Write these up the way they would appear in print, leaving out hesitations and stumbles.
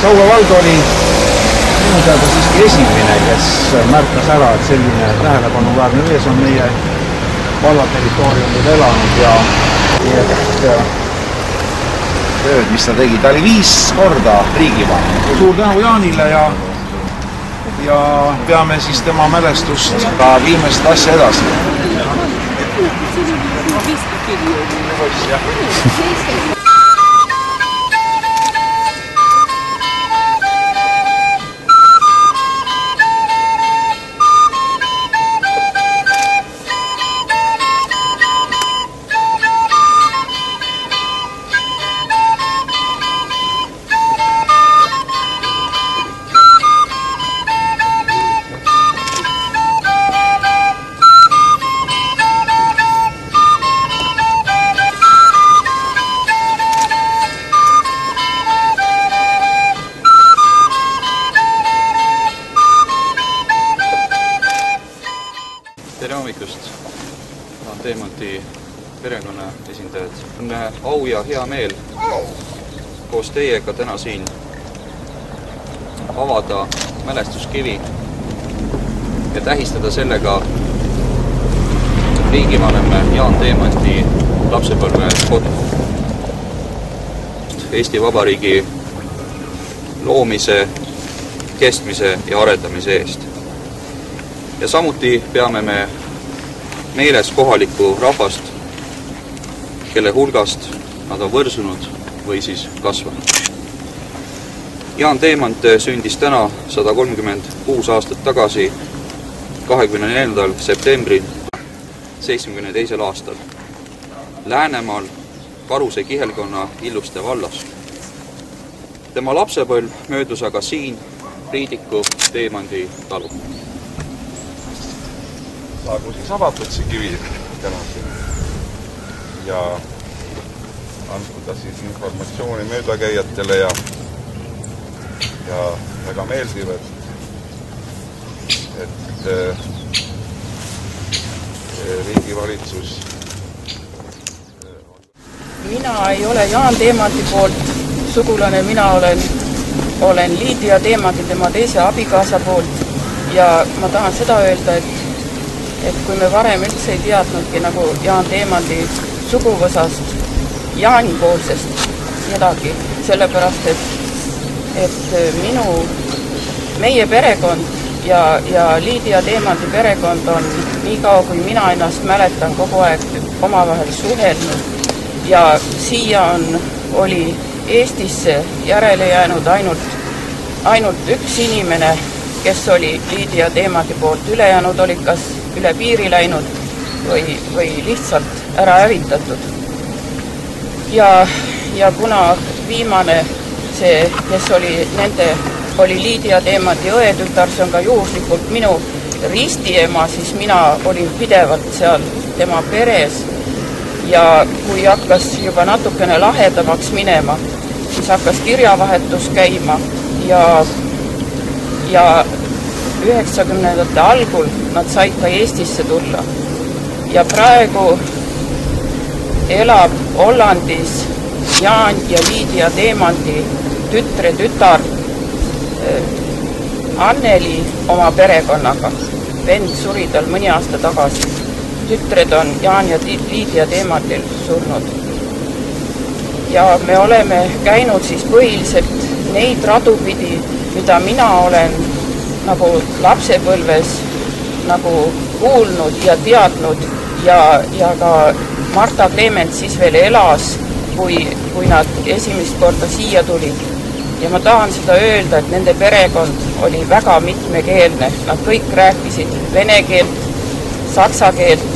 Saue vald oli minu teada siiski esimene, kes märkas ära, et selline tähelepanuväärne mees on meie valla territooriumil elanud ja tööd, mis ta tegi. Ta oli 5 korda riigivanem. Suur tänu Jaanile ja peame siis tema mälestust ka viimast asja edasi. Tere hommikust! Olen Teemanti perekonna esindajad. On au ja hea meel koos teiega täna siin avada mälestuskivi ja tähistada sellega riigivanemme Jaan Teemanti lapsepõlve kodu. Eesti Vabariigi loomise, kestmise ja arendamise eest. Ja samuti peame me meeles kohalikku rahvast, kelle hulgast nad on võrsunud või siis kasvanud. Jaan Teemant sündis täna 136 aastat tagasi 24. septembril 72. aastal Läänemaal Karuse kihelkonna Illuste vallas. Tema lapsepõlv möödus aga siin Priidiku Teemandi talu. Saagu siis avatud see kivi täna siin ja andku ta siis informatsiooni möödakäijatele ja väga meeldivad, et riigivalitsus. Mina ei ole Jaan Teemanti poolt sugulane, mina olen Liidia Teemanti tema teise abikaasa poolt ja ma tahan seda öelda, et kui me varem üldse ei teadnudki nagu Jaan Teemanti suguvõsast, Jaani-poolsest midagi, sellepärast, et meie perekond ja Liidia Teemanti perekond on nii kaua, kui mina ennast mäletan, kogu aeg omavahel suhelnud ja siia oli Eestisse järele jäänud ainult üks inimene, kes oli Liidia Teemanti poolt, ülejäänud oli kas üle piiri läinud või lihtsalt ära hävitatud. Ja kuna viimane see, kes oli Liidia Teemanti õetütar, see on ka juhuslikult minu ristiema, siis mina olin pidevalt seal tema peres ja kui hakkas juba natukene lahedamaks minema, siis hakkas kirjavahetus käima ja 90ndate algul nad said ka Eestisse tulla. Ja praegu elab Hollandis Jaan ja Liidia Teemanti tütar Anneli oma perekonnaga. Vend suri tal mõni aasta tagasi. Tütred on Jaan ja Liidia Teemantil surnud. Ja me oleme käinud siis põhiliselt neid radu pidi, mida mina olen nagu lapsepõlves nagu kuulnud ja teadnud ja ka Marta Klement siis veel elas, kui nad esimest korda siia tulid. Ja ma tahan seda öelda, et nende perekond oli väga mitmekeelne. Nad kõik rääkisid vene keelt, saksa keelt,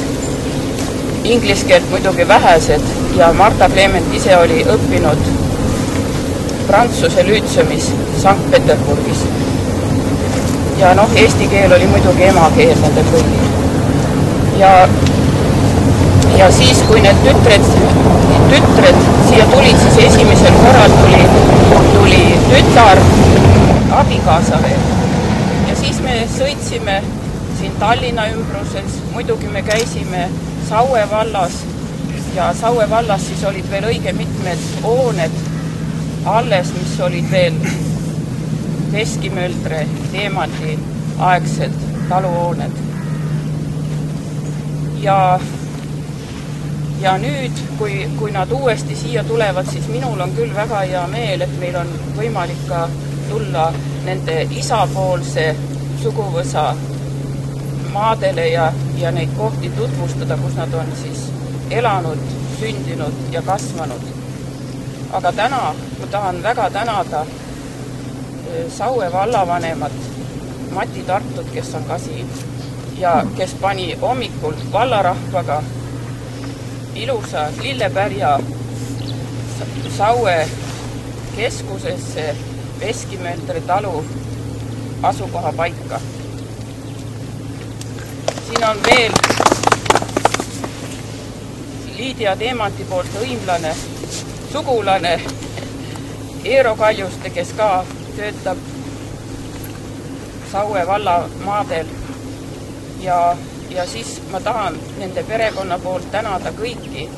inglise keelt muidugi vähesed ja Marta Klement ise oli õppinud Prantsuse lüütseumis Sankt-Peterburgis. Ja eesti keel oli muidugi emakeel nende kõigil. Ja siis, kui need tütred siia tulid, siis esimesel korral tuli tütar abikaasa veel. Ja siis me sõitsime siin Tallinna ümbruses, muidugi me käisime Saue vallas ja Saue vallas siis olid veel õige mitmed hooned alles, mis olid veel Veskimöldre, Teemandi aegsed taluhooned. Ja nüüd, kui nad uuesti siia tulevad, siis minul on küll väga hea meel, et meil on võimalik ka tulla nende isapoolse suguvõsa maadele ja neid kohti tutvustada, kus nad on siis elanud, sündinud ja kasvanud. Aga täna ma tahan väga tänada Saue vallavanemat Mati Tartut, kes on ka siin ja kes pani hommikul vallarahvaga ilusa lillepärja Saue keskusesse Veskimöldre talu asukoha paika. Siin on veel Liidia Teemanti poolt hõimlane, sugulane Eero Kaljuste, kes ka töötab Saue valla maadel. Ja siis ma tahan nende perekonna poolt tänada kõiki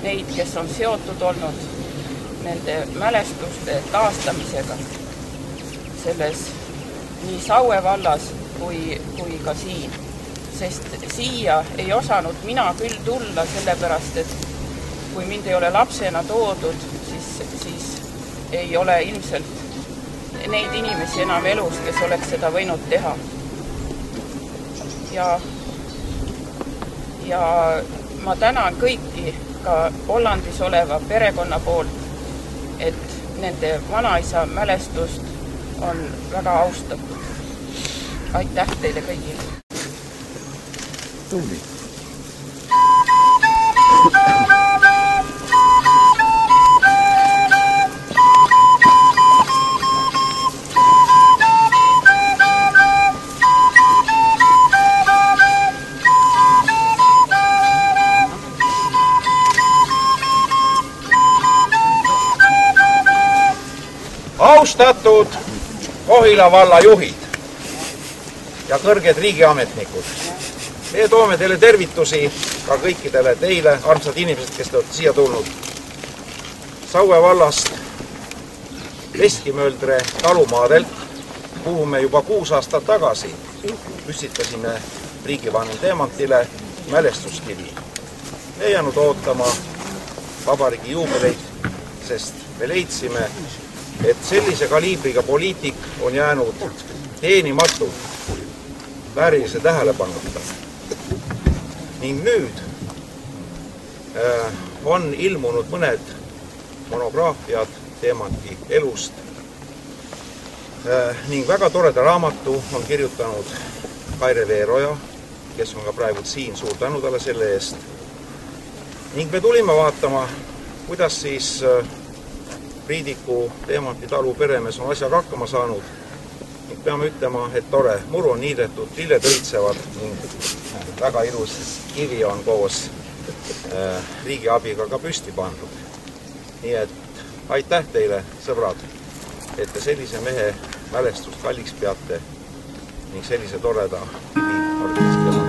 neid, kes on seotud olnud nende mälestuste taastamisega selles nii Saue vallas kui ka siin. Sest siia ei osanud mina küll tulla, sellepärast, et kui mind ei ole lapsena toodud, siis ei ole ilmselt neid inimesi enam elus, kes oleks seda võinud teha. Ja ma tänan kõiki ka Hollandis oleva perekonna poolt, et nende vanaisa mälestust on väga austatud. Aitäh teile kõigile! Tubli. Austatud Kohila valla juhid ja kõrged riigiametnikud. Me toome teile tervitusi ka kõikidele teile, armsad inimesed, kes te olete siia tulnud. Saue vallast Veskimöldre talumaadelt, kuhu me juba 6 aastat tagasi püstitasime riigivanem Teemantile mälestuskivi. Me ei jäänud ootama vabariigi juubeleid, sest me leidsime, et sellise kaliibriga poliitik on jäänud teenimatult väärilise tähelepanuta. Ning nüüd on ilmunud mõned monograafiad Teemanti elust ning väga toreda raamatu on kirjutanud Kaire Veeroja, kes on ka praegu siin, suur tänu talle selle eest. Ning me tulime vaatama, kuidas siis Priidiku Teemanti talu peremees on asjaga hakkama saanud. Ning peame ütlema, et tore, muru on niidetud, lilled õitsevad ning väga ilus kivi on koos riigi abiga ka püsti pandud. Nii et aitäh teile, sõbrad, et te sellise mehe mälestust kalliks peate ning sellise toreda kivi orkestri.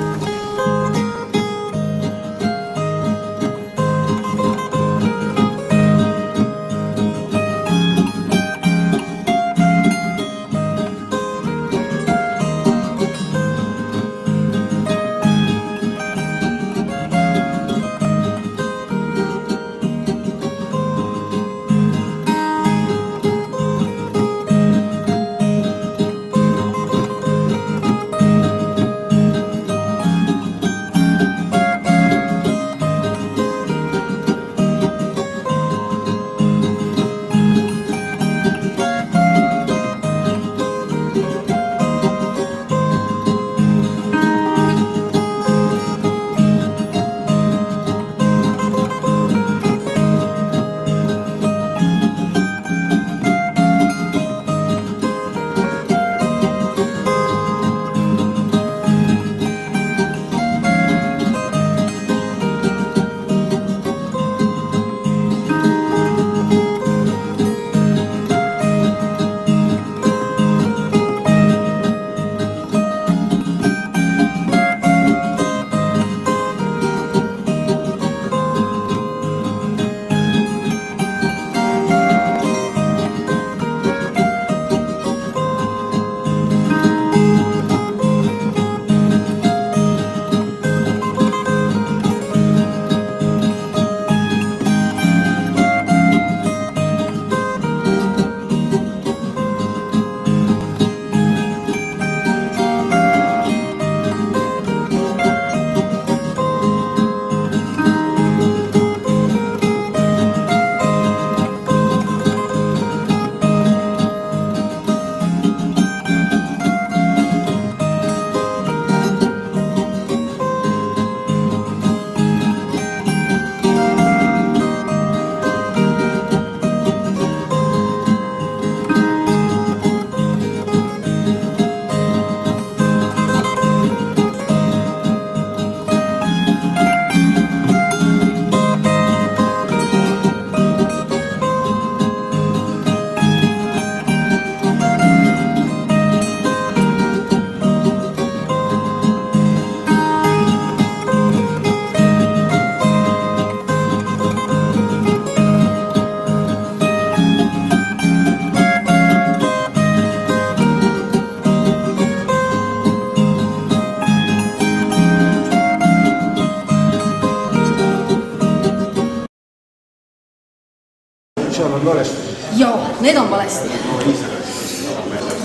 seal on valesti. Joo, need on valesti.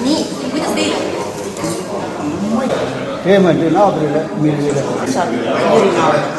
Nii, kuidas teile? Teemandi naabrile, millele. Saab erinaaber.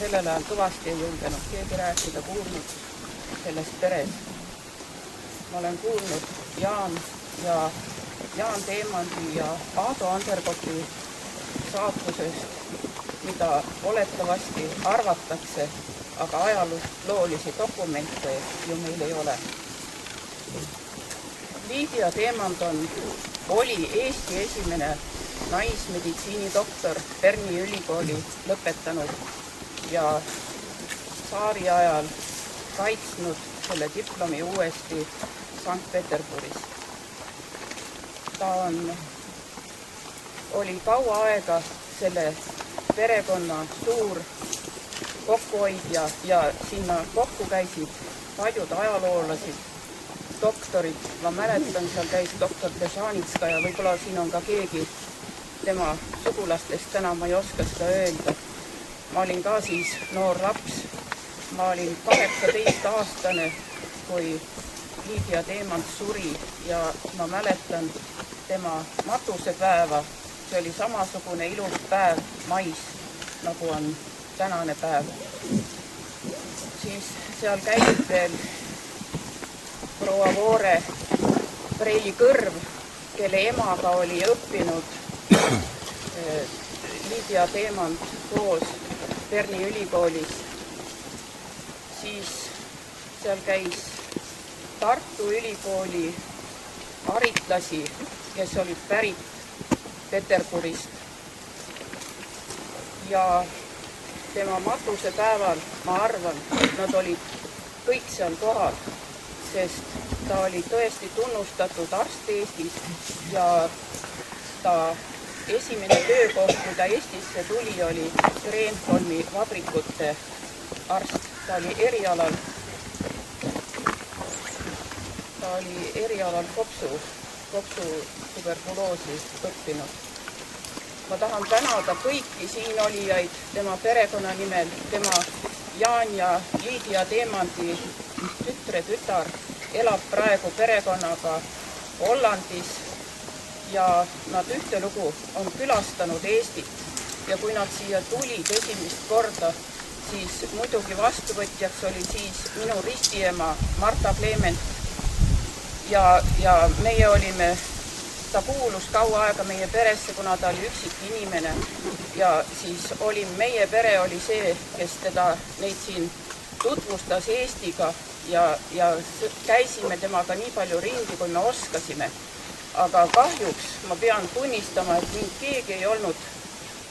Sellel ajal kõvasti ei julgenud keegi rääkida, kuulnud sellest perest. Ma olen kuulnud Jaan Teemandi ja Aado Anderkotti saatusest, mida oletavasti arvatakse, aga ajaloolisi dokumente ju meil ei ole. Liidia Teemand oli Eesti esimene naismeditsiinidoktor, Berni ülikooli lõpetanud ja tsaari ajal kaitsnud selle diplomi uuesti Sankt-Peterburis. Ta oli kaua aega selle perekonna suur kokkuhoidja ja sinna kokku käisid paljud ajaloolased, doktorid. Ma mäletan, seal käis doktor Dežanitska ja võib-olla siin on ka keegi tema sugulastest, täna ma ei oska seda öelda. Ma olin ka siis noor laps. Ma olin 18-aastane, kui Liidia Teemant suri ja ma mäletan tema matusepäeva. See oli samasugune ilus päev mais, nagu on tänane päev. Siis seal käib veel proua Voore Preili Kõrv, kelle emaga oli õppinud Liidia Teemant koos Berni ülikoolis. Siis seal käis Tartu ülikooli haritlasi, kes olid pärit Peterburist. Ja tema matusepäeval, ma arvan, nad olid kõik seal kohal, sest ta oli tõesti tunnustatud arst Eestis ja ta esimene töökoht, kui ta Eestisse tuli, oli Kreenholmi vabrikute arst. Ta oli erialal kopsu tuberkuloosi õppinud. Ma tahan tänada kõiki siin olijaid tema perekonna nimel. Tema Jaan ja Liidia Teemanti tütar elab praegu perekonnaga Hollandis ja nad ühtelugu on külastanud Eestit. Ja kui nad siia tulid esimest korda, siis muidugi vastuvõtjaks oli siis minu ristiema Marta Kleement. Ja meie olime, ta kuulus kaua aega meie peresse, kuna ta oli üksik inimene. Ja siis meie pere oli see, kes neid siin tutvustas Eestiga ja käisime temaga nii palju ringi, kui me oskasime. Aga kahjuks ma pean tunnistama, et mind keegi ei olnud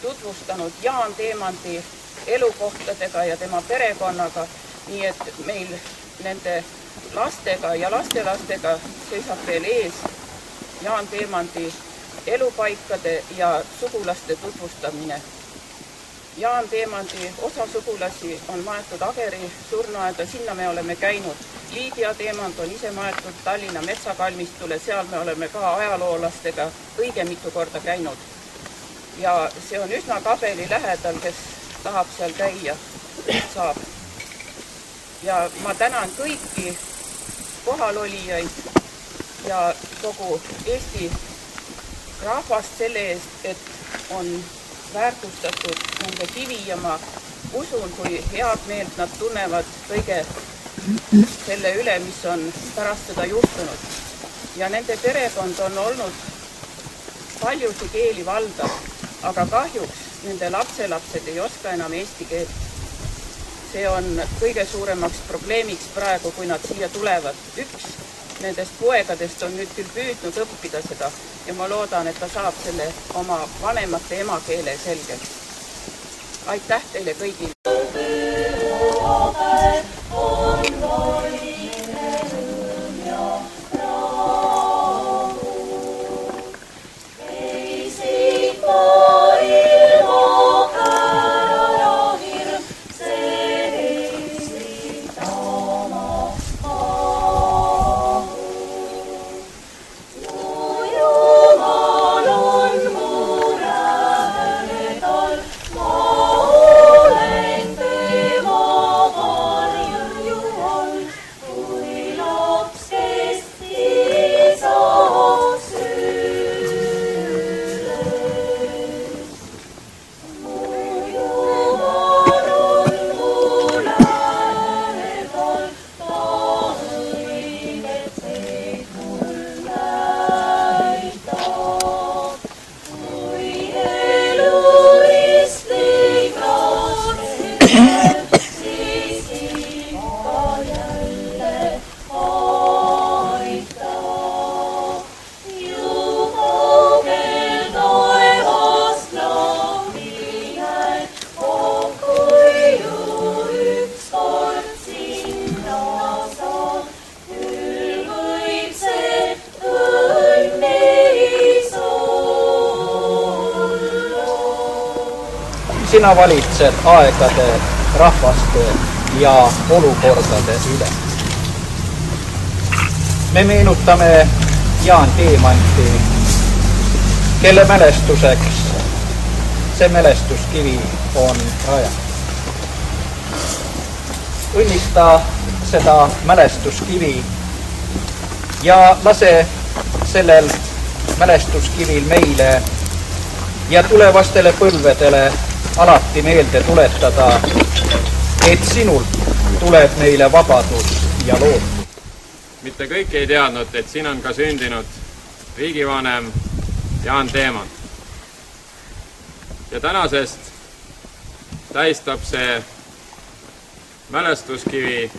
tutvustanud Jaan Teemanti elukohtadega ja tema perekonnaga, nii et meil nende lastega ja lastelastega seisab veel ees Jaan Teemanti elupaikade ja sugulaste tutvustamine. Jaan Teemanti osa sugulasi on maetud Ageri surnuaeda, sinna me oleme käinud. Liidia Teemant on ise maetud Tallinna metsakalmistule, seal me oleme ka ajaloolastega õige mitu korda käinud. Ja see on üsna Kabeli lähedal, kes tahab seal käia, saab. Ja ma tänan kõiki kohalolijaid ja kogu Eesti rahvast selle eest, et on väärtustatud nende kivi ja ma usun, kui head meelt nad tunnevad kõige selle üle, mis on pärast seda juhtunud. Ja nende perekond on olnud paljusi keeli valdav, aga kahjuks nende lapselapsed ei oska enam eesti keelt. See on kõige suuremaks probleemiks praegu, kui nad siia tulevad. Üks nendest poegadest on nüüd küll püüdnud õppida seda ja ma loodan, et ta saab selle oma vanemate emakeele selgelt. Aitäh teile kõigile! Sina valitsed aegade, rahvaste ja olukordade üle. Me meenutame Jaan Teemanti, kelle mälestuseks see mälestuskivi on rajatud. Õnnista seda mälestuskivi ja lase sellel mälestuskivil meile ja tulevastele põlvedele alati meelde tuletada, et sinult tuleb meile vabadus ja lootus. Mitte kõik ei teadnud, et siin on ka sündinud riigivanem Jaan Teemann. Ja tänasest tähistab see mälestuskivi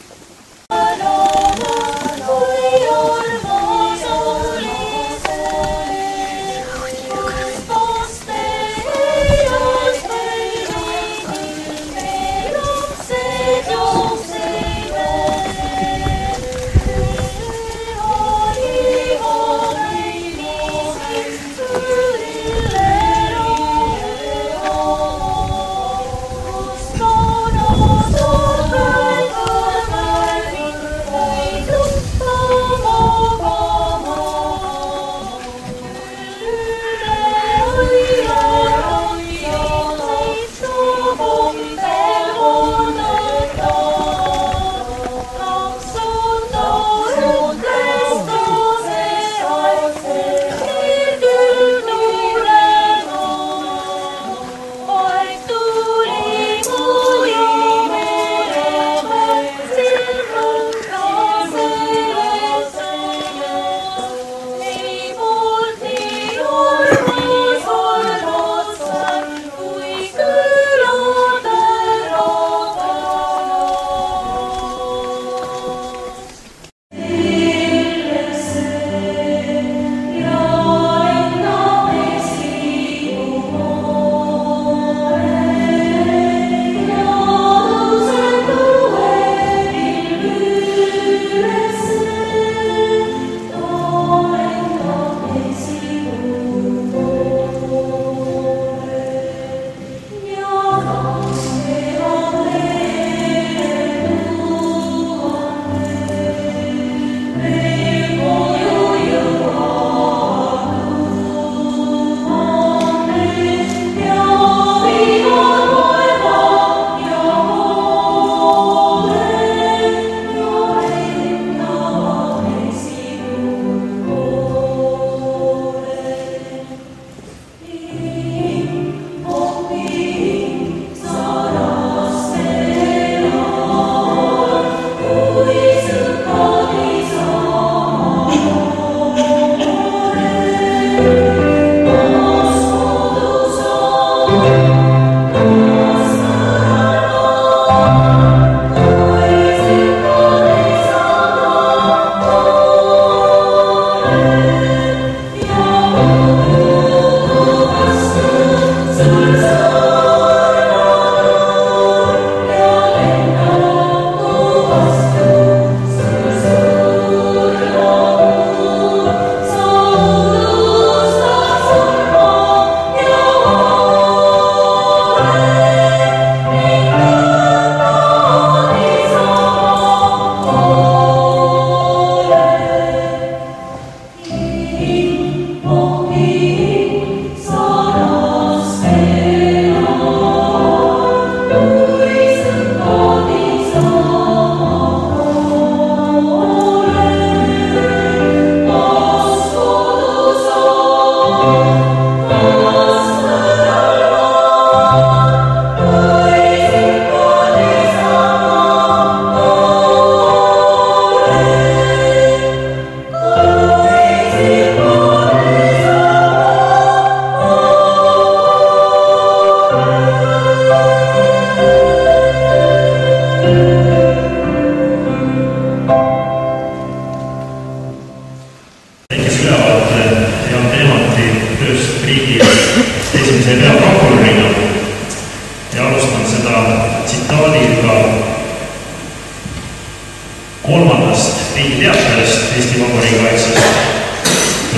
kolmandast riigiteatajast Eesti Vabariigi kaitsest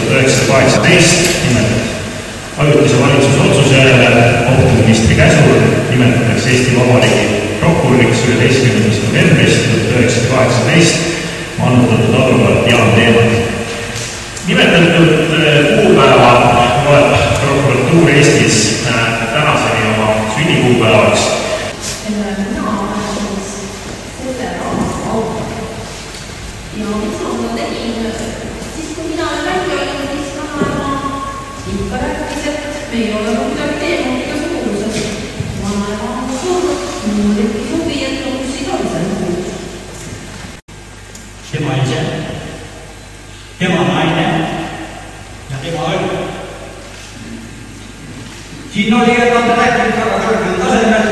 1918 nimelt ajutise valitsuse otsuse järele kohtuministri käsul nimetatakse Eesti Vabariigi prokuröriks 11. novembrist 1918 mannutatud advokaat Jaan Teemann. Nimetatud kuupäeva loeb prokuratuur Eestis tänaseni oma sünnikuupäevaks. Ja mis ma tegin seisma oli. Siin oli, et nad rääkinud väga kõrgel tasemel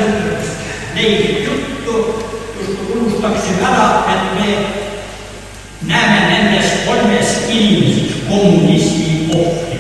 neid juttu, just unustaksime ära, et me näeme nendes kolmes inimeses kommunismi ohtu.